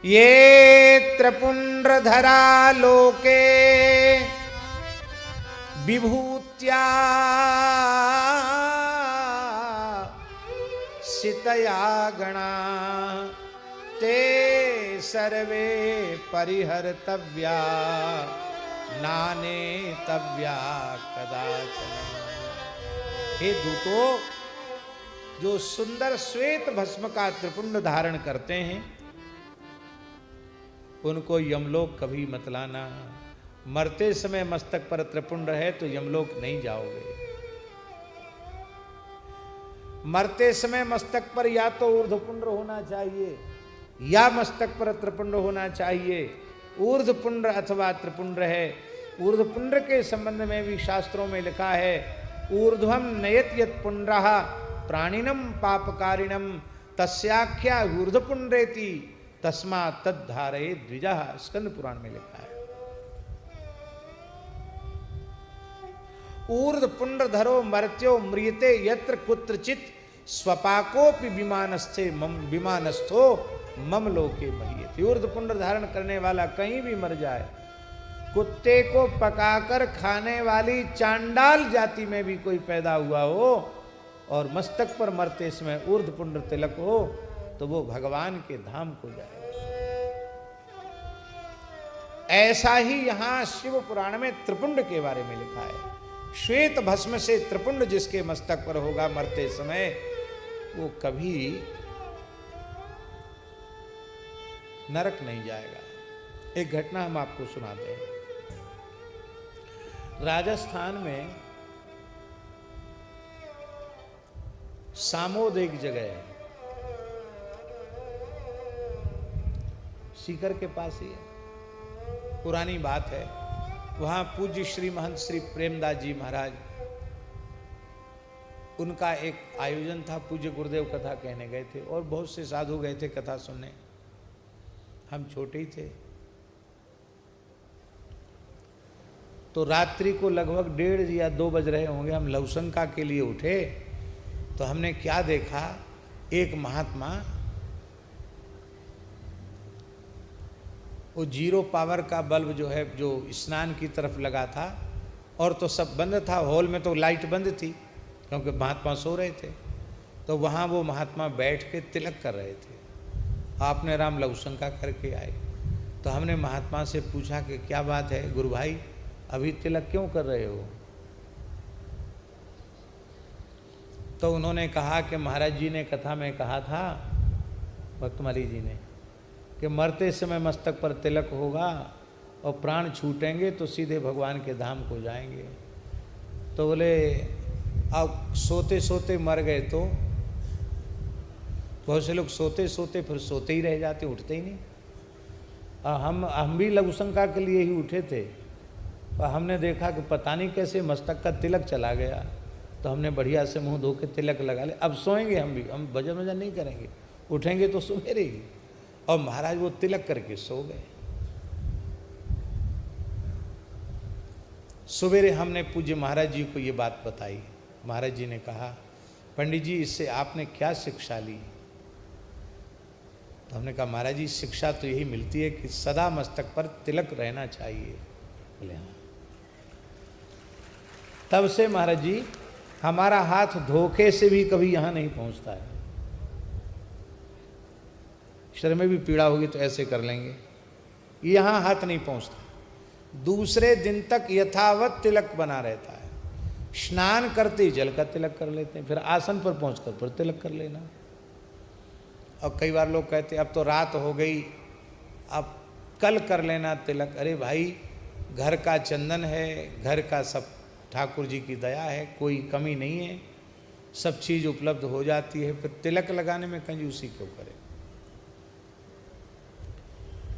ये त्रिपुंड्रधरा लोके विभूत्या सितया गणा ते सर्वे परिहर्तव्या नानेतव्या कदाचन। हे दूतों, जो सुंदर श्वेत भस्म का त्रिपुंड धारण करते हैं उनको यमलोक कभी मत लाना। मरते समय मस्तक पर त्रिपुंड है तो यमलोक नहीं जाओगे। मरते समय मस्तक पर या तो ऊर्ध्वपुंड होना चाहिए या मस्तक पर त्रिपुंड होना चाहिए। ऊर्ध्वपुंड अथवा त्रिपुंड है। ऊर्ध्वपुंड के संबंध में भी शास्त्रों में लिखा है, ऊर्ध्वम नयत यत् पुंड्रः प्राणिनम पापकारिणम तस्याख्या ऊर्ध्वपुंड्रेति तस्मात् तद्धारये द्विजः। स्कंद पुराण में लिखा है। ऊर्ध्वपुंड धरो मर्त्यो म्रियते यत्र कुत्रचित स्वपाकोपि विमानस्थो मम लोके महीयते। ऊर्ध्वपुंड धारण करने वाला कहीं भी मर जाए, कुत्ते को पकाकर खाने वाली चांडाल जाति में भी कोई पैदा हुआ हो और मस्तक पर मरते समय ऊर्ध्वपुंड तिलक हो तो वो भगवान के धाम को जाएगा। ऐसा ही यहां शिव पुराण में त्रिपुंड के बारे में लिखा है। श्वेत भस्म से त्रिपुंड जिसके मस्तक पर होगा मरते समय, वो कभी नरक नहीं जाएगा। एक घटना हम आपको सुनाते हैं। राजस्थान में सामोद एक जगह है, सीकर के पास ही है, पुरानी बात है। वहां पूज्य श्री महंत श्री प्रेमदास जी महाराज, उनका एक आयोजन था। पूज्य गुरुदेव कथा कहने गए थे और बहुत से साधु गए थे कथा सुनने। हम छोटे ही थे तो रात्रि को लगभग 1:30 या 2 बज रहे होंगे। हम लवशंका के लिए उठे तो हमने क्या देखा, एक महात्मा वो 0 पावर का बल्ब जो है, जो स्नान की तरफ लगा था, और तो सब बंद था, हॉल में तो लाइट बंद थी क्योंकि महात्मा सो रहे थे। तो वहाँ वो महात्मा बैठ के तिलक कर रहे थे। आपने राम लवशंका करके आए तो हमने महात्मा से पूछा कि क्या बात है गुरु भाई, अभी तिलक क्यों कर रहे हो? तो उन्होंने कहा कि महाराज जी ने कथा में कहा था, भक्तमाली जी ने, कि मरते समय मस्तक पर तिलक होगा और प्राण छूटेंगे तो सीधे भगवान के धाम को जाएंगे। तो बोले अब सोते सोते मर गए तो बहुत से लोग सोते सोते फिर सोते ही रह जाते, उठते ही नहीं। हम भी लघुशंका के लिए ही उठे थे और हमने देखा कि पता नहीं कैसे मस्तक का तिलक चला गया। तो हमने बढ़िया से मुंह धो के तिलक लगा ले। अब सोएंगे हम भी, हम भजन वजन नहीं करेंगे, उठेंगे तो सुबह ही। और महाराज वो तिलक करके सो गए। सवेरे हमने पूज्य महाराज जी को ये बात बताई। महाराज जी ने कहा, पंडित जी इससे आपने क्या शिक्षा ली? तो हमने कहा महाराज जी शिक्षा तो यही मिलती है कि सदा मस्तक पर तिलक रहना चाहिए। बोले हाँ। तब से महाराज जी हमारा हाथ धोखे से भी कभी यहाँ नहीं पहुँचता है। शरीर में भी पीड़ा होगी तो ऐसे कर लेंगे, यहाँ हाथ नहीं पहुँचता। दूसरे दिन तक यथावत तिलक बना रहता है। स्नान करते ही जल का तिलक कर लेते हैं, फिर आसन पर पहुँचकर फिर तिलक कर लेना। और कई बार लोग कहते अब तो रात हो गई, अब कल कर लेना तिलक। अरे भाई, घर का चंदन है, घर का सब ठाकुर जी की दया है, कोई कमी नहीं है, सब चीज़ उपलब्ध हो जाती है, फिर तिलक लगाने में कंजूसी क्यों करें?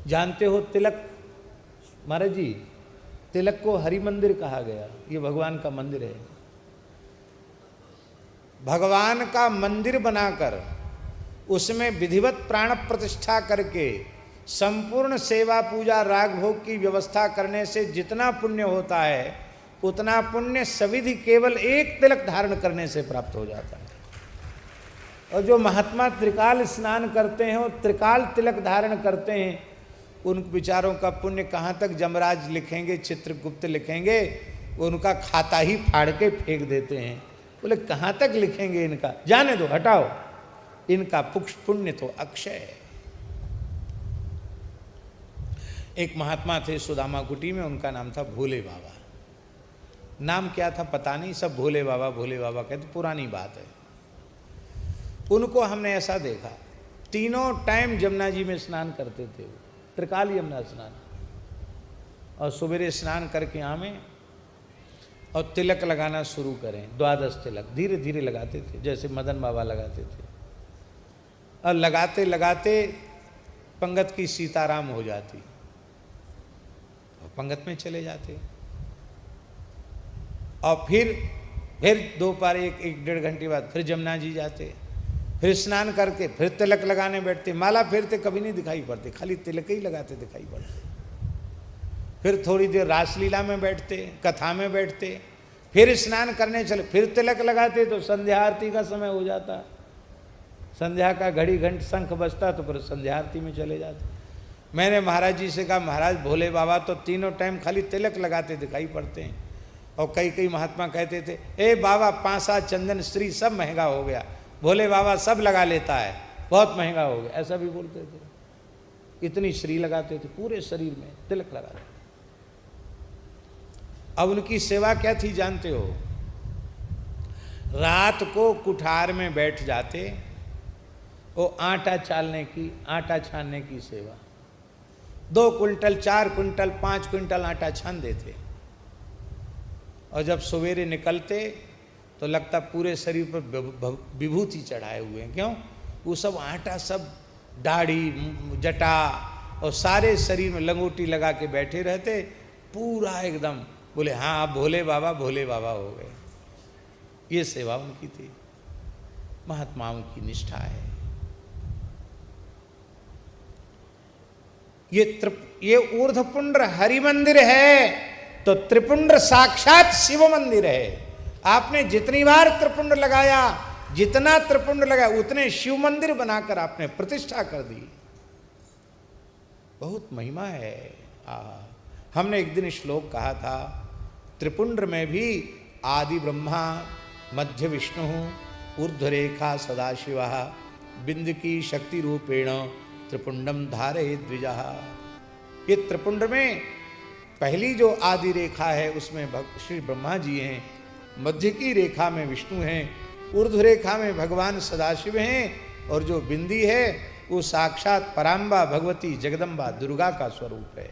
जानते हो तिलक, महाराज जी तिलक को हरि मंदिर कहा गया। ये भगवान का मंदिर है। भगवान का मंदिर बनाकर उसमें विधिवत प्राण प्रतिष्ठा करके संपूर्ण सेवा पूजा राग भोग की व्यवस्था करने से जितना पुण्य होता है उतना पुण्य सविधि केवल एक तिलक धारण करने से प्राप्त हो जाता है। और जो महात्मा त्रिकाल स्नान करते हैं और त्रिकाल तिलक धारण करते हैं, उन विचारों का पुण्य कहाँ तक जमराज लिखेंगे, चित्रगुप्त लिखेंगे, उनका खाता ही फाड़ के फेंक देते हैं। बोले कहाँ तक लिखेंगे इनका, जाने दो, हटाओ, इनका पुण्य तो अक्षय है। एक महात्मा थे सुदामा कुटी में, उनका नाम था भोले बाबा। नाम क्या था पता नहीं, सब भोले बाबा कहते, पुरानी बात है। उनको हमने ऐसा देखा, तीनों टाइम जमुना जी में स्नान करते थे, त्रिकाल यमुना स्नान, और सवेरे स्नान करके आवे और तिलक लगाना शुरू करें, 12 तिलक धीरे धीरे लगाते थे, जैसे मदन बाबा लगाते थे। और लगाते लगाते पंगत की सीताराम हो जाती और पंगत में चले जाते, और फिर दोपहर 1-1.5 घंटे बाद फिर जमुना जी जाते, फिर स्नान करके फिर तिलक लगाने बैठते। माला फेरते कभी नहीं दिखाई पड़ते, खाली तिलक ही लगाते दिखाई पड़ते। फिर थोड़ी देर रासलीला में बैठते, कथा में बैठते, फिर स्नान करने चले, फिर तिलक लगाते, तो संध्या आरती का समय हो जाता, संध्या का घड़ी घंट शंख बजता, तो फिर संध्या आरती में चले जाते। मैंने महाराज जी से कहा, महाराज भोले बाबा तो तीनों टाइम खाली तिलक लगाते दिखाई पड़ते हैं। और कई महात्मा कहते थे, ए बाबा 5-7 चंदन श्री सब महंगा हो गया, भोले बाबा सब लगा लेता है, बहुत महंगा हो गया, ऐसा भी बोलते थे। इतनी श्री लगाते थे, पूरे शरीर में तिलक लगाते। अब उनकी सेवा क्या थी जानते हो? रात को कुठार में बैठ जाते, वो आटा छानने की सेवा, 2 कुंटल 4 कुंटल 5 कुंटल आटा छान देते। और जब सवेरे निकलते तो लगता पूरे शरीर पर विभूति चढ़ाए हुए हैं। क्यों? वो सब आटा सब दाढ़ी जटा और सारे शरीर में लंगोटी लगा के बैठे रहते, पूरा एकदम। बोले हाँ आप भोले बाबा हो गए। ये सेवा उनकी थी, महात्माओं की निष्ठा है। ये ऊर्ध्वपुंड्र हरि मंदिर है, तो त्रिपुंड्र साक्षात शिव मंदिर है। आपने जितनी बार त्रिपुंड लगाया, जितना त्रिपुंड लगाया, उतने शिव मंदिर बनाकर आपने प्रतिष्ठा कर दी। बहुत महिमा है। हमने एक दिन श्लोक कहा था, त्रिपुंड में भी आदि ब्रह्मा, मध्य विष्णु, ऊर्ध्वरेखा सदाशिव, बिंद की शक्ति रूपेण त्रिपुंडम धारये द्विजा। ये त्रिपुंड में पहली जो आदि रेखा है उसमें श्री ब्रह्मा जी हैं, मध्य की रेखा में विष्णु हैं, ऊर्ध्व रेखा में भगवान सदाशिव हैं, और जो बिंदी है वो साक्षात पराम्बा भगवती जगदम्बा दुर्गा का स्वरूप है।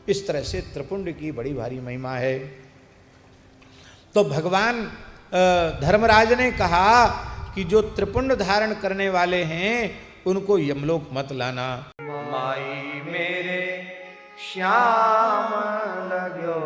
इस तरह से त्रिपुंड की बड़ी भारी महिमा है। तो भगवान धर्मराज ने कहा कि जो त्रिपुंड धारण करने वाले हैं उनको यमलोक मत लाना। माई मेरे श्याम लगो